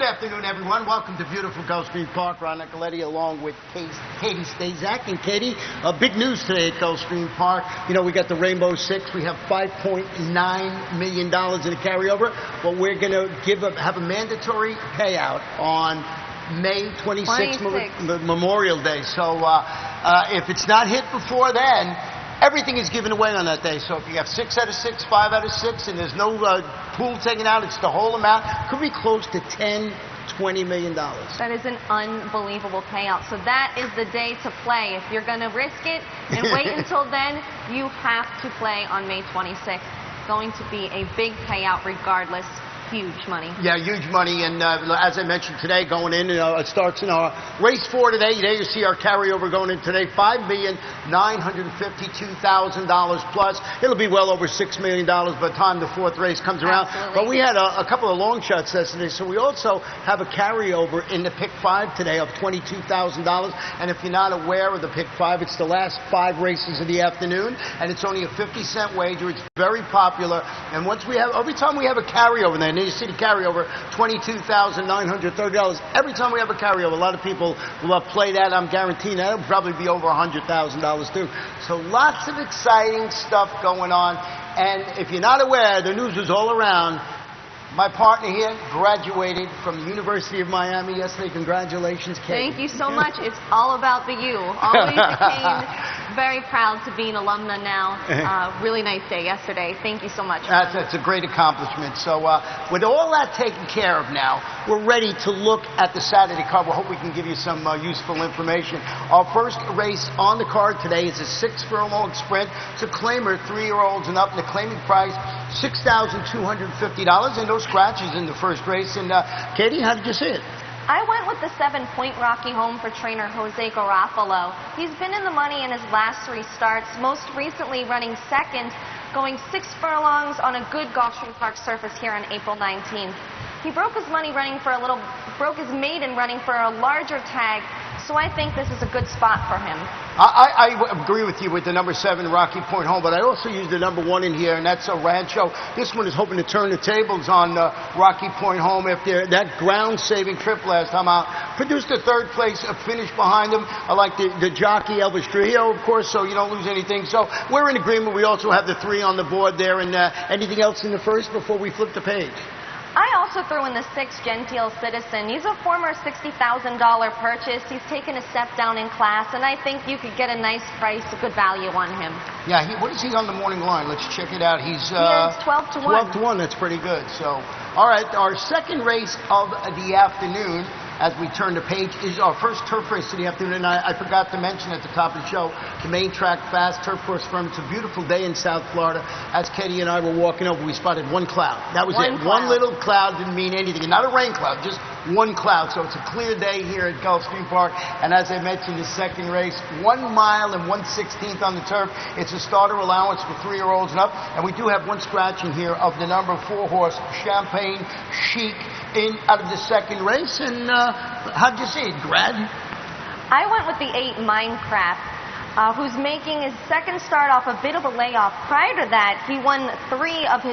afternoon, everyone. Welcome to beautiful Gulfstream Park. Ron Nicoletti along with Katie Stazak. And Katie, big news today at Gulfstream Park. You know, we got the Rainbow Six. We have $5.9 million in a carryover. But we're going to have a mandatory payout on May 26th, Memorial Day. So if it's not hit before then, everything is given away on that day. So if you have 6 out of 6, 5 out of 6, and there's no pool taken out, it's the whole amount. Could be close to $10-20 million. That is an unbelievable payout. So that is the day to play. If you're going to risk it and wait until then, you have to play on May 26th. It's going to be a big payout regardless. Huge money. Yeah, huge money. And as I mentioned today, going in, it starts in our race 4 today. There you see our carryover going in today, $5,952,000 plus. It'll be well over $6 million by the time the 4th race comes around. Absolutely. But we had a couple of long shots yesterday, so we also have a carryover in the Pick 5 today of $22,000. And if you're not aware of the Pick 5, it's the last 5 races of the afternoon, and it's only a 50-cent wager. It's very popular. And once we have, every time we have a carryover there, and you see the carryover, $22,930. Every time we have a carryover, a lot of people will play that. I'm guaranteeing that it'll probably be over $100,000 too. So lots of exciting stuff going on. And if you're not aware, the news is all around. My partner here graduated from the University of Miami yesterday. Congratulations, Kate. Thank you so much. It's all about the U. Always the Kane. Very proud to be an alumna now. Really nice day yesterday. Thank you so much. That's a great accomplishment. So with all that taken care of now, we're ready to look at the Saturday card. We hope we can give you some useful information. Our first race on the card today is a 6-furlong sprint. It's a claimer, 3-year-olds and up. And the claiming price, $6,250. And those scratches in the first race. And Katie, how did you see it? I went with the 7-point Rocky Home for trainer Jose Garofalo. He's been in the money in his last 3 starts, most recently running second, going 6 furlongs on a good Gulfstream Park surface here on April 19th. He broke his maiden running for a larger tag, so I think this is a good spot for him. I agree with you with the number 7 Rocky Point Home, but I also used the number 1 in here, and that's a Rancho. This one is hoping to turn the tables on Rocky Point Home after that ground-saving trip last time out. Produced a 3rd place finish behind him. I like the jockey Elvis Trujillo, of course, so you don't lose anything. So we're in agreement. We also have the 3 on the board there. And anything else in the first before we flip the page? I also threw in the 6 Genteel Citizen. He's a former $60,000 purchase. He's taken a step down in class, and I think you could get a nice price, a good value on him. Yeah, what is he on the morning line? Let's check it out. He is 12 to 1. 12 to 1, that's pretty good. So, all right, our second race of the afternoon, as we turn the page, is our first turf race of the afternoon. And I forgot to mention at the top of the show, the Main Track Fast Turf Course Firm. It's a beautiful day in South Florida. As Katie and I were walking over, we spotted 1 cloud. That was it. One little cloud didn't mean anything. Not a rain cloud, just 1 cloud. So it's a clear day here at Gulfstream Park. And as I mentioned, the second race, 1 mile and 1/16 on the turf. It's a starter allowance for 3-year-olds and up. And we do have 1 scratch in here of the number 4 horse, Champagne Chic, out of the second race. And how'd you see it, Grad? I went with the 8 Minecraft, who's making his second start off a bit of a layoff. Prior to that, he won 3 of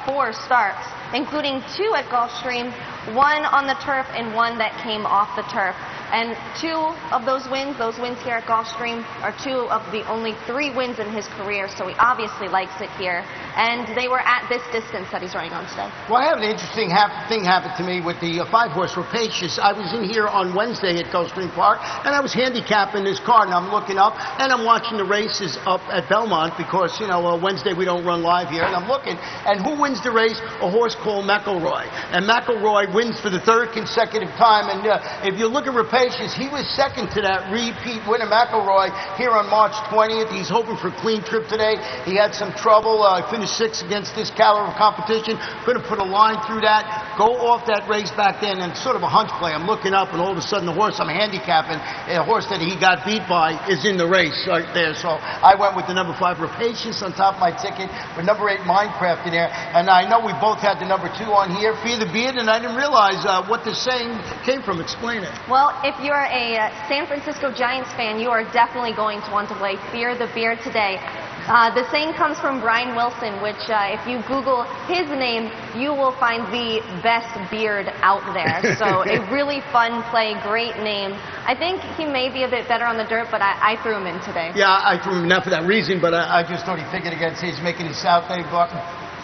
4 starts, including 2 at Gulfstream, 1 on the turf and 1 that came off the turf. And 2 of those wins here at Gulfstream, are 2 of the only 3 wins in his career, so he obviously likes it here. And they were at this distance that he's running on today. Well, I have an interesting thing happen to me with the 5-horse Rapacious. I was in here on Wednesday at Gulfstream Park, and I was handicapping this car, and I'm looking up, and I'm watching the races up at Belmont because, you know, Wednesday we don't run live here, and I'm looking, and who wins the race? A horse called McElroy. And McElroy wins for the 3rd consecutive time, and if you look at Rapacious, he was second to that repeat winner, McElroy, here on March 20th. He's hoping for a clean trip today. He had some trouble. Finished 6th against this caliber of competition. Going to put a line through that, go off that race back then, and sort of a hunch play. I'm looking up, and all of a sudden the horse I'm handicapping, a horse that he got beat by, is in the race right there. So I went with the number 5 Rapacious on top of my ticket, with number 8 Minecraft in there. And I know we both had the number 2 on here, Fear the Beard, and I didn't realize what the saying came from. Explain it. Well, if you're a San Francisco Giants fan, you are definitely going to want to play Fear the Beard today. The same comes from Brian Wilson, which if you Google his name, you will find the best beard out there. So a really fun play, great name. I think he may be a bit better on the dirt, but I threw him in today. Yeah, I threw him not for that reason, but I just thought he figured against he's making his South Bay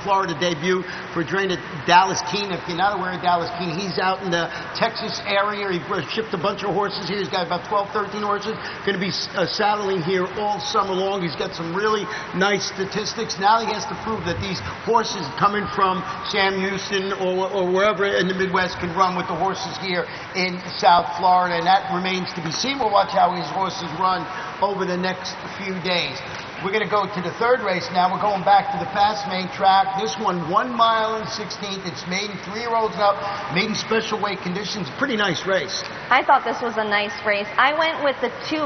Florida debut for trainer Dallas Keene. If you're not aware of Dallas Keene, he's out in the Texas area. He shipped a bunch of horses here. He's got about 12, 13 horses. Going to be saddling here all summer long. He's got some really nice statistics. Now he has to prove that these horses coming from Sam Houston or wherever in the Midwest can run with the horses here in South Florida, and that remains to be seen. We'll watch how his horses run over the next few days. We're going to go to the third race now. We're going back to the fast main track. This one, 1 mile and 16th. It's maiden, 3-year-olds up, maiden special weight conditions. Pretty nice race. I thought this was a nice race. I went with the 2,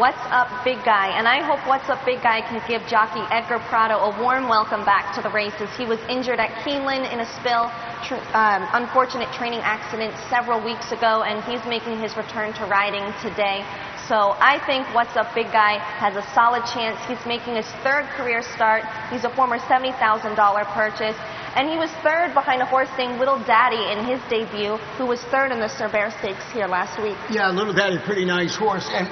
What's Up Big Guy, and I hope What's Up Big Guy can give jockey Edgar Prado a warm welcome back to the races. He was injured at Keeneland in a spill, unfortunate training accident several weeks ago, and he's making his return to riding today. So I think What's Up Big Guy has a solid chance. He's making his 3rd career start. He's a former $70,000 purchase. And he was 3rd behind a horse named Little Daddy in his debut, who was 3rd in the Cerber Stakes here last week. Yeah, Little Daddy, pretty nice horse. And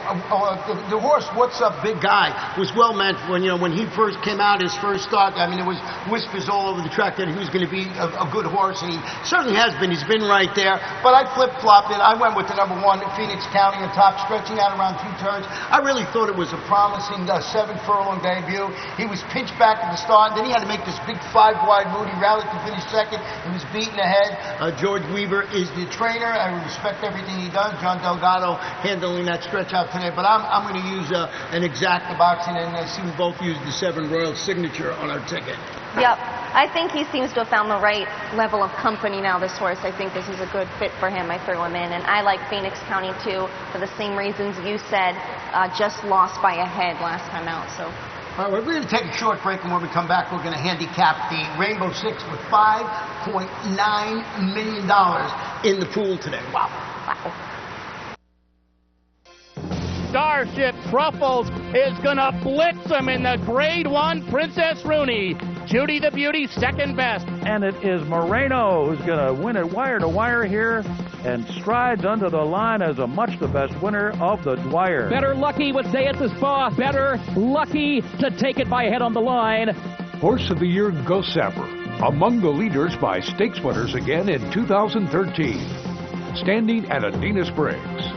the horse, What's Up Big Guy, was well meant when he first came out, his first start. I mean, there was whispers all over the track that he was going to be a good horse, and he certainly has been. He's been right there. But I flip-flopped it. I went with the number 1, Phoenix County, on top, stretching out around 2 turns. I really thought it was a promising 7-furlong debut. He was pinched back at the start, and then he had to make this big 5-wide move. He rallied to finish 2nd. He was beaten ahead. George Weaver is the trainer. I respect everything he does. John Delgado handling that stretch out today. But I'm going to use an exacta boxing, and I see we both use the 7 Royal signature on our ticket. Yep. I think he seems to have found the right level of company now, this horse. I think this is a good fit for him. I threw him in. And I like Phoenix County, too, for the same reasons you said. Just lost by a head last time out. So. All right, we're going to take a short break, and when we come back, we're going to handicap the Rainbow Six with $5.9 million in the pool today. Wow. Starship Truffles is going to blitz him in the Grade 1 Princess Rooney. Judy the Beauty, 2nd best. And it is Moreno who's going to win it wire to wire here and strides under the line as a much the best winner of the Dwyer. Better Lucky would say it's his boss. Better Lucky to take it by head on the line. Horse of the Year Ghost Sapper, among the leaders by stakes winners again in 2013. Standing at Adena Springs.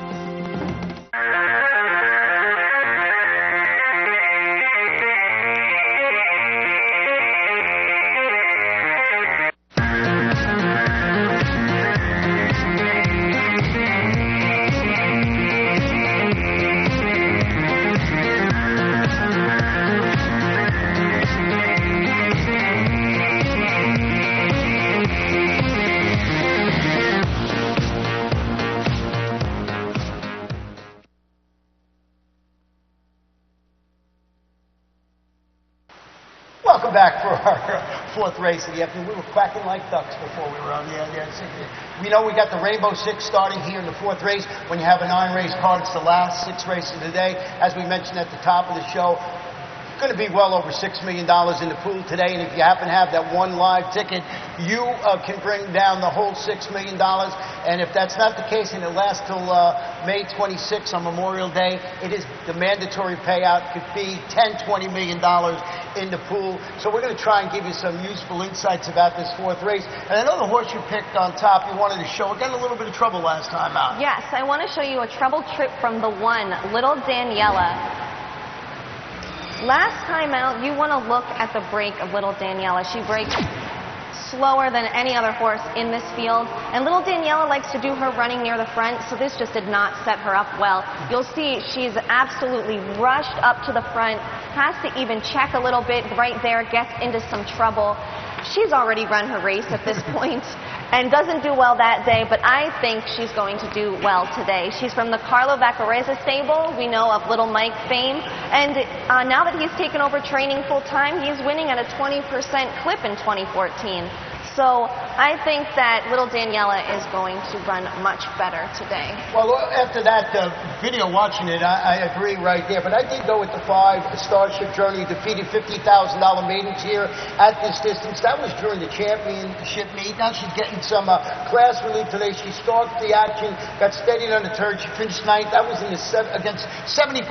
Welcome back for our 4th race of the afternoon. We were quacking like ducks before we were on the air. We know we got the Rainbow Six starting here in the 4th race. When you have a 9-race card, it's the last 6 races of the day. As we mentioned at the top of the show, going to be well over $6 million in the pool today, and if you happen to have that 1 live ticket, you can bring down the whole $6 million. And if that's not the case and it lasts till May 26th on Memorial Day, it is the mandatory payout could be $10-20 million in the pool. So we're going to try and give you some useful insights about this 4th race. And I know the horse you picked on top you wanted to show. It got in a little bit of trouble last time out. Yes, I want to show you a trouble trip from the 1, Little Daniela. Last time out, you want to look at the break of Little Daniela. She breaks slower than any other horse in this field. And Little Daniela likes to do her running near the front, so this just did not set her up well. You'll see she's absolutely rushed up to the front, has to even check a little bit right there, gets into some trouble. She's already run her race at this point and doesn't do well that day, but I think she's going to do well today. She's from the Carlo Vaccarezza stable. We know of Little Mike fame. And now that he's taken over training full-time, he's winning at a 20% clip in 2014. So I think that little Daniela is going to run much better today. Well, after that video watching it, I agree right there. But I did go with the 5 Starship Journey, defeated $50,000 maidens here at this distance. That was during the championship meet. Now she's getting some class relief today. She stalked the action, got steadied on the turn. She finished 9th. That was in the against $75,000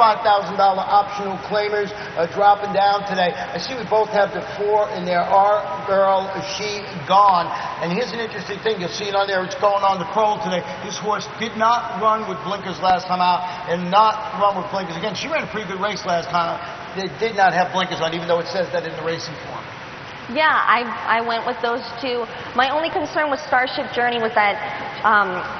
optional claimers dropping down today. I see we both have the 4 in there. Our girl, she gone. And here's an interesting thing. You'll see it on there. It's going on the crawl today. This horse did not run with blinkers last time out and not run with blinkers again. She ran a pretty good race last time. They did not have blinkers on, even though it says that in the racing form. Yeah, I went with those 2. My only concern with Starship Journey was that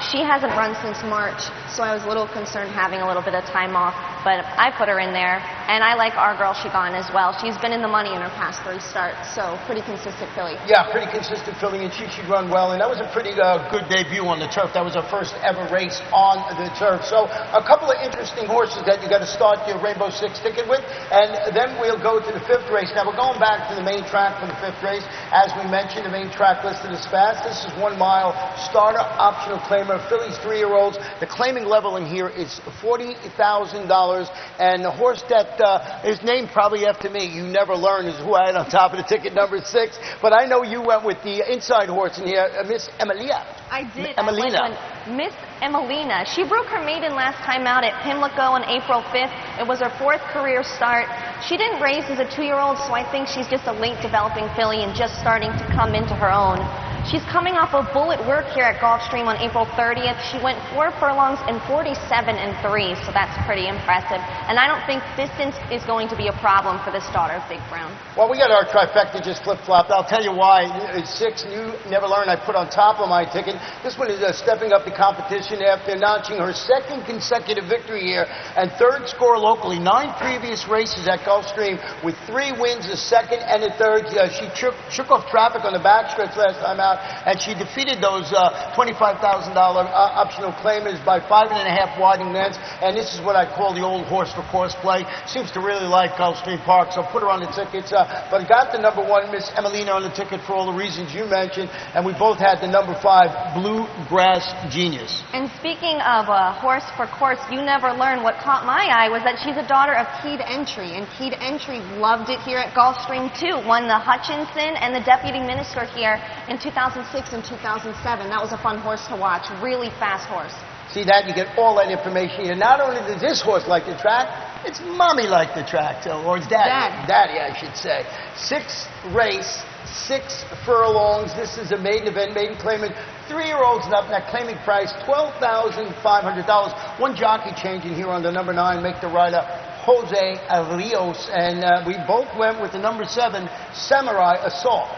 she hasn't run since March, so I was a little concerned having a little bit of time off. But I put her in there, and I like Our Girl She Gone as well. She's been in the money in her past 3 starts, so pretty consistent filly. Yeah, pretty consistent filly, and she should run well. And that was a pretty good debut on the turf. That was her first ever race on the turf. So a couple of interesting horses that you got to start your Rainbow Six ticket with, and then we'll go to the 5th race. Now we're going back to the main track for the 5th race. As we mentioned, the main track listed as fast. This is 1 mile starter, optional claimer, fillies 3-year-olds. The claiming level in here is $40,000, and the horse that is named probably after me, You Never Learn, is who I had on top of the ticket, number 6. But I know you went with the inside horse in here, Miss Emilia. I did. Emelina. I went with Miss Emelina. She broke her maiden last time out at Pimlico on April 5th. It was her 4th career start. She didn't race as a 2-year-old, so I think she's just a late developing filly and just starting to come into her own. She's coming off a bullet work here at Gulfstream on April 30th. She went 4 furlongs and 47-3, so that's pretty impressive. And I don't think distance is going to be a problem for this daughter of Big Brown. Well, we got our trifecta just flip-flopped. I'll tell you why. 6, You Never Learn, I put on top of my ticket. This one is stepping up the competition after notching her 2nd consecutive victory here and 3rd score locally. 9 previous races at Gulfstream with 3 wins, a 2nd and a 3rd. She shook off traffic on the backstretch last time out, and she defeated those $25,000 optional claimers by 5.5 widening lengths. And this is what I call the old horse for course play. Seems to really like Gulfstream Park, so put her on the tickets. But got the number 1, Miss Emelina, on the ticket for all the reasons you mentioned, and we both had the number 5, Bluegrass Genius. And speaking of a horse for course, You Never Learn, what caught my eye was that she's a daughter of Keyed Entry, and Keyed Entry loved it here at Gulfstream too. Won the Hutchinson and the Deputy Minister here in 2006 and 2007. That was a fun horse to watch. Really fast horse. See that? You get all that information here. Not only does this horse like the track, it's mommy like the track, so, or it's daddy. Daddy, I should say. 6th race, 6 furlongs. This is a maiden event, maiden claiming 3-year-olds and up. That claiming price, $12,500. 1 jockey change in here on the number 9, make the rider Jose Rios. And we both went with the number 7, Samurai Assault.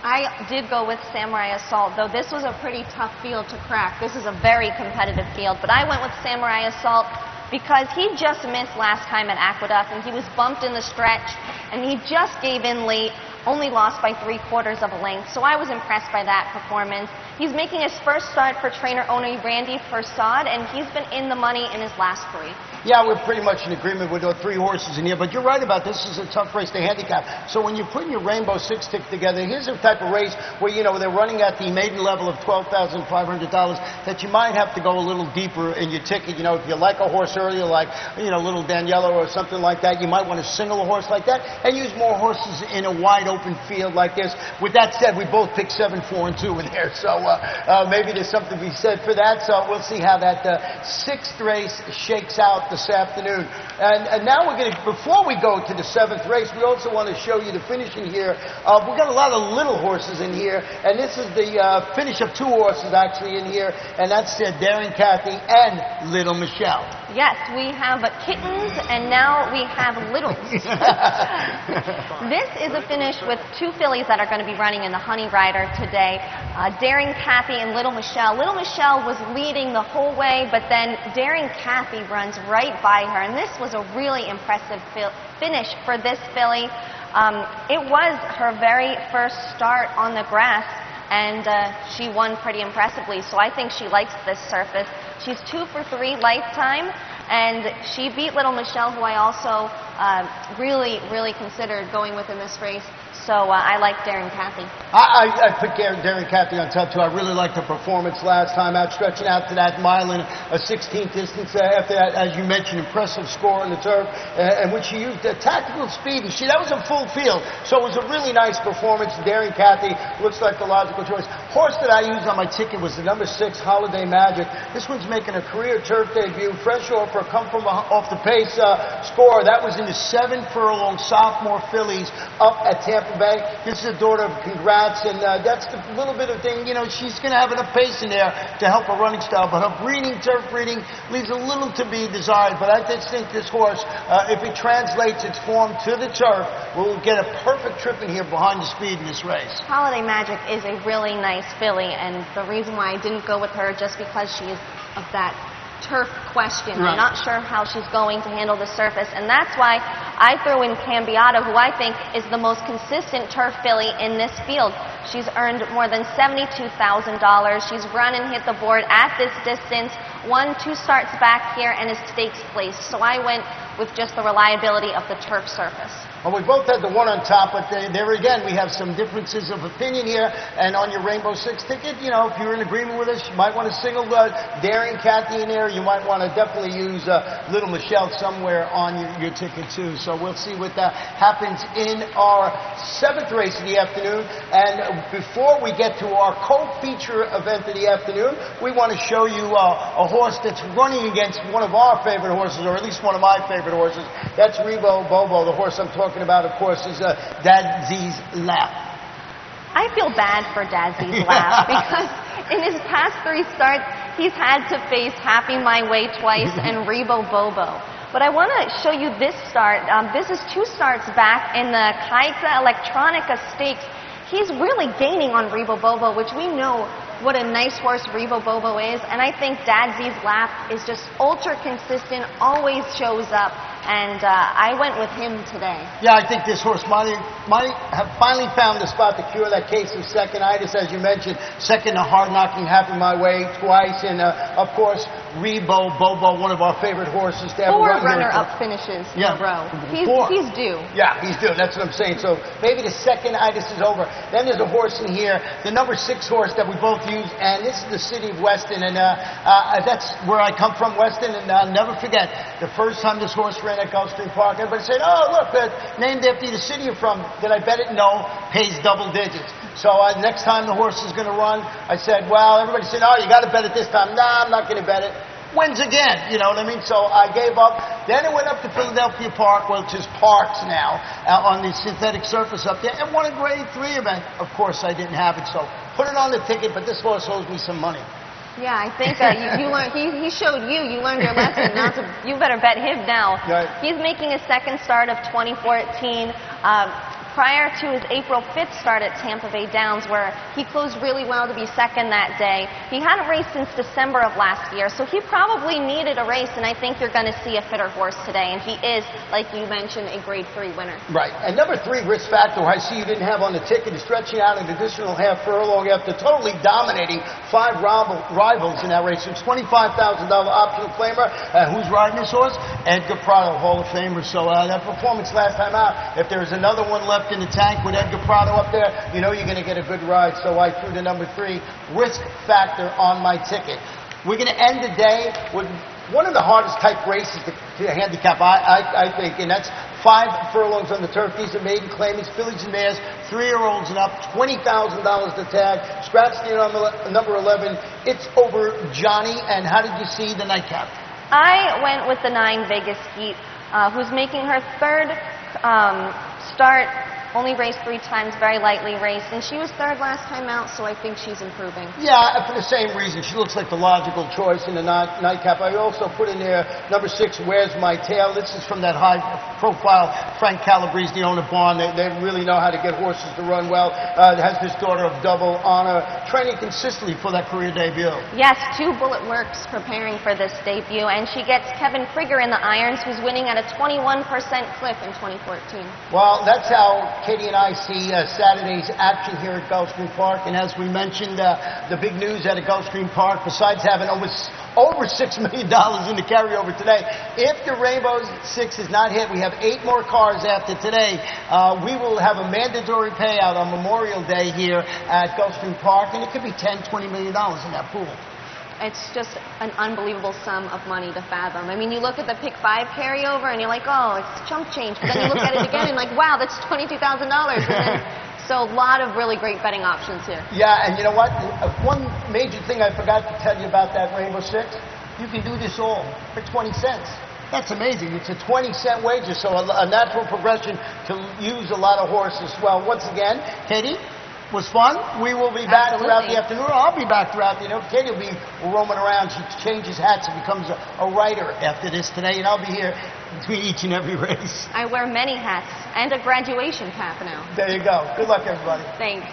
I did go with Samurai Assault, though this was a pretty tough field to crack. This is a very competitive field, but I went with Samurai Assault because he just missed last time at Aqueduct, and he was bumped in the stretch, and he just gave in late, only lost by 3/4 of a length, so I was impressed by that performance. He's making his first start for trainer-owner Randy Persad, and he's been in the money in his last 3. Yeah, we're pretty much in agreement with the 3 horses in here, but you're right about this is a tough race to handicap. So when you're putting your Rainbow Six ticket together, here's a type of race where, you know, they're running at the maiden level of $12,500 that you might have to go a little deeper in your ticket. You know, if you like a horse earlier, like, you know, little Daniela or something like that, you might want to single a horse like that and use more horses in a wide open field like this. With that said, we both picked 7, 4, and 2 in there, so maybe there's something to be said for that. So we'll see how that 6th race shakes out this afternoon. And now we're going to, before we go to the 7th race, we also want to show you the finishing here. We've got a lot of little horses in here, and this is the finish of 2 horses actually in here, and that's Daring Kathy and Little Michelle. Yes, we have kittens, and now we have littles. This is a finish with 2 fillies that are going to be running in the Honey Rider today. Daring Kathy and Little Michelle. Little Michelle was leading the whole way, but then Daring Kathy runs right by her, and this was a really impressive finish for this filly. It was her very first start on the grass, and she won pretty impressively, so I think she likes this surface. She's 2 for 3 lifetime, and she beat Little Michelle, who I also really, really considered going within this race. So I like Darren Cathy. I put Darren Cathy on top, too. I really liked her performance last time out, stretching out to that mile in a 16th distance. After that, as you mentioned, impressive score on the turf. And when she used tactical speed, and that was a full field. So it was a really nice performance. Darren Cathy looks like the logical choice. Horse that I used on my ticket was the number 6, Holiday Magic. This one's making a career turf debut, fresh off her come from off the pace score. That was in the 7-furlong sophomore fillies up at Tampa Bay. This is a daughter of Congrats, and that's the little bit of thing. You know, she's going to have enough pace in there to help her running style, but her breeding, turf breeding, leaves a little to be desired. But I just think this horse, if it translates its form to the turf, will get a perfect trip in here behind the speed in this race. Holiday Magic is a really nice filly, and the reason why I didn't go with her just because she is of that turf question. Right. I'm not sure how she's going to handle the surface, and that's why I threw in Cambiato, who I think is the most consistent turf filly in this field. She's earned more than $72,000. She's run and hit the board at this distance, won 2 starts back here, and is stakes placed. So I went with just the reliability of the turf surface. Well, we both had the one on top, but there again, we have some differences of opinion here. And on your Rainbow 6 ticket, you know, if you're in agreement with us, you might want to single Darren Cathy in there. You might want to definitely use Little Michelle somewhere on your ticket, too. So we'll see what happens in our 7th race of the afternoon. And before we get to our co-feature event of the afternoon, we want to show you a horse that's running against one of our favorite horses, or at least one of my favorite horses. That's Rebo Bobo. The horse I'm talking about, of course, is Dadzy's Lap. I feel bad for Dadzy's Lap because in his past 3 starts, he's had to face Happy My Way twice and Rebo Bobo. But I want to show you this start. This is 2 starts back in the Caixa Electronica Stakes. He's really gaining on Rebo Bobo, which we know what a nice horse Rebo Bobo is. And I think Dadzy's Lap is just ultra consistent, always shows up. And I went with him today. Yeah, I think this horse might have finally found the spot to cure that case of second-itis, as you mentioned. Second to hard-knocking Happy My Way twice. And, of course, Rebo Bobo, one of our favorite horses to ever 4 run runner-up finishes in a row. He's due. Yeah, he's due. That's what I'm saying. So maybe the second-itis is over. Then there's a horse in here, the number 6 horse that we both use, and this is the city of Weston. And that's where I come from, Weston. And I'll never forget the first time this horse ran at Gulfstream Park. Everybody said, "Oh, look, named after the city you're from." Did I bet it? No. Pays double digits. So next time the horse is going to run, I said, well, everybody said, "Oh, you got to bet it this time." Nah, I'm not going to bet it. Wins again, you know what I mean? So I gave up. Then it went up to Philadelphia Park, which is Parks now, on the synthetic surface up there, and won a grade 3 event. Of course, I didn't have it, so put it on the ticket, but this horse owes me some money. Yeah, I think you learned. He showed you. You learned your lesson. You better bet him now. Right. He's making his 2nd start of 2014. Prior to his April 5th start at Tampa Bay Downs, where he closed really well to be 2nd that day. He hadn't raced since December of last year, so he probably needed a race, and I think you're going to see a fitter horse today, and he is, like you mentioned, a grade 3 winner. Right. And number 3, Risk Factor, I see you didn't have on the ticket, is stretching out an additional half furlong after totally dominating 5 rivals in that race. It's $25,000 optional claimer. Who's riding this horse? Edgar Prado, Hall of Famer. So that performance last time out, if there's another one left in the tank with Edgar Prado up there, you know you're going to get a good ride. So I threw the number 3, Risk Factor, on my ticket. We're going to end the day with one of the hardest type races to handicap, I think, and that's 5 furlongs on the turf. These are maiden claimants, fillies and mares, 3-year-olds and up, $20,000 to tag. Scratch the number 11. It's over Johnny. And how did you see the nightcap? I went with the 9 Vegas Skeet, who's making her 3rd start. Only raced 3 times, very lightly raced, and she was 3rd last time out, so I think she's improving. Yeah, for the same reason. She looks like the logical choice in the nightcap. I also put in there number 6, Where's My Tail? This is from that high-profile Frank Calabrese, the owner barn. They really know how to get horses to run well. It has this daughter of Double Honor, training consistently for that career debut. Yes, 2 Bullet Works preparing for this debut, and she gets Kevin Krieger in the irons, who's winning at a 21% clip in 2014. Well, that's how Katie and I see Saturday's action here at Gulfstream Park. And as we mentioned, the big news out of Gulfstream Park, besides having over $6 million in the carryover today. If the Rainbow Six is not hit, we have 8 more cars after today. We will have a mandatory payout on Memorial Day here at Gulfstream Park, and it could be $10, $20 million in that pool. It's just an unbelievable sum of money to fathom. I mean, you look at the pick 5 carryover and you're like, oh, it's chump change. But then you look at it again and like, wow, that's $22,000. So a lot of really great betting options here. Yeah, and you know what? One major thing I forgot to tell you about that Rainbow Six, you can do this all for 20 cents. That's amazing. It's a 20-cent wager, so a natural progression to use a lot of horses. Well, once again, Katie, was fun. We will be back throughout the afternoon. I'll be back throughout the afternoon. Katie will be roaming around. She changes hats and becomes a writer after this today, and I'll be here between each and every race. I wear many hats and a graduation cap now. There you go. Good luck, everybody. Thanks.